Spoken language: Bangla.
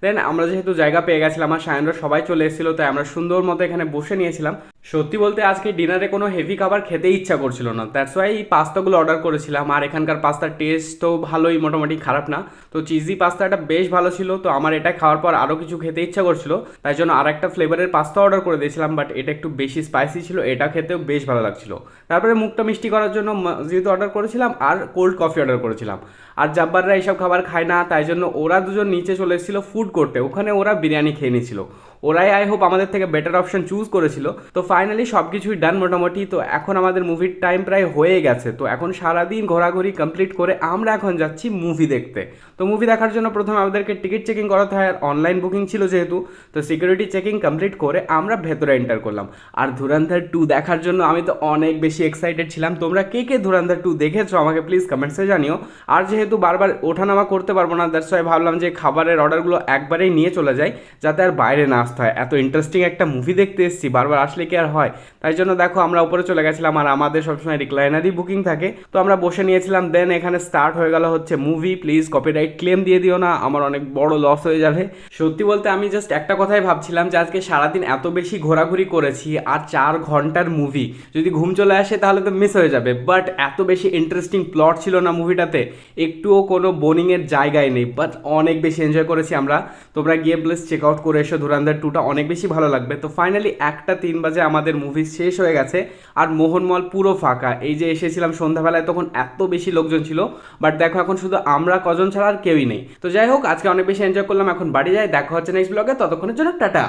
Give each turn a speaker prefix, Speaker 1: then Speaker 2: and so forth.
Speaker 1: দেন আমরা যেহেতু জায়গা পেয়ে গেছিলাম আর সায়নরা সবাই চলে এসেছিলো, তাই আমরা সুন্দর মতো এখানে বসে নিয়েছিলাম। সত্যি বলতে আজকে ডিনারে কোনো হেভি খাবার খেতে ইচ্ছা করছিল না, দ্যাটস ওয়াই এই পাস্তাগুলো অর্ডার করেছিলাম। আর এখানকার পাস্তার টেস্ট তো ভালোই, মোটামুটি খারাপ না। তো চিজি পাস্তাটা বেশ ভালো ছিল, তো আমার এটা খাওয়ার পর আরও কিছু খেতে ইচ্ছা করছিল, তাই জন্য আর একটা ফ্লেভারের পাস্তা অর্ডার করে দিয়েছিলাম। বাট এটা একটু বেশি স্পাইসি ছিল, এটা খেতেও বেশ ভালো লাগছিল। তারপরে মুখটা মিষ্টি করার জন্য যেহেতু অর্ডার করেছিলাম আর কোল্ড কফি অর্ডার করেছিলাম। আর জাব্বাররা এইসব খাবার খায় না, তাই জন্য ওরা দুজন নিচে চলে এসেছিলো ফুড কোর্টে, ওখানে ওরা বিরিয়ানি খেয়ে নিয়েছিল। ওরাই আই হোপ আমাদের থেকে বেটার অপশন চুজ করেছিল। তো ফাইনালি সব কিছুই ডান মোটামুটি। তো এখন আমাদের মুভির টাইম প্রায় হয়ে গেছে, তো এখন সারাদিন ঘোরাঘুরি কমপ্লিট করে আমরা এখন যাচ্ছি মুভি দেখতে। তো মুভি দেখার জন্য প্রথমে আমাদেরকে টিকিট চেকিং করাতে হয়, আর অনলাইন বুকিং ছিল যেহেতু, তো সিকিউরিটি চেকিং কমপ্লিট করে আমরা ভেতরে এন্টার করলাম। আর ধুরন্ধর 2 দেখার জন্য আমি তো অনেক বেশি এক্সাইটেড ছিলাম। তোমরা কে কে ধুরন্ধর 2 দেখেছো আমাকে প্লিজ কমেন্টসে জানিও। আর যেহেতু বারবার ওঠানামা করতে পারবো না, দ্যাটস ওয়াই ভাবলাম যে খাবারের অর্ডারগুলো একবারেই নিয়ে চলে যাই, যাতে আর বাইরে না আসতে হয়। এত ইন্টারেস্টিং একটা মুভি দেখতে এসেছি, বারবার আসলে কি আর হয়। তাই জন্য দেখো আমরা উপরে চলে গেছিলাম, আর আমাদের সবসময় রিক্লাইনারই বুকিং থাকে, তো আমরা বসে নিয়েছিলাম। দেন এখানে স্টার্ট হয়ে গেল হচ্ছে মুভি। প্লিজ কপিরাইট ক্লেম দিয়ে দিও না, আমার অনেক বড় লস হয়ে যাবে। সত্যি বলতে আমি জাস্ট একটা কথাই ভাবছিলাম যে আজকে সারাদিন এত বেশি ঘোরাঘুরি করেছি, আর 4 ঘন্টার মুভি যদি ঘুম চলে আসে তাহলে তো মিস হয়ে যাবে। বাট এত বেশি ইন্টারেস্টিং প্লট ছিল না মুভিটাতে, একটুও কোনো বোরিংয়ের জায়গায় নেই। বাট অনেক বেশি এনজয় করেছি আমরা। তোমরা গিয়ে প্লিজ চেক আউট করে এসো, ধুরন্ধর 2টা অনেক বেশি ভালো লাগবে। তো ফাইনালি 1টা 3 বাজে আমাদের মুভি শেষ হয়ে গেছে, আর মোহন মল পুরো ফাঁকা। এই যে এসেছিলাম সন্ধ্যাবেলায় তখন এত বেশি লোকজন ছিল, বাট দেখো এখন শুধু আমরা কজন ছাড়া আর কেউই নেই। তো যাই হোক, আজকে অনেক বেশি এনজয় করলাম, এখন বাড়ি যাই। দেখা হচ্ছে নেক্সট ব্লগে, ততক্ষণের জন্য টাটা।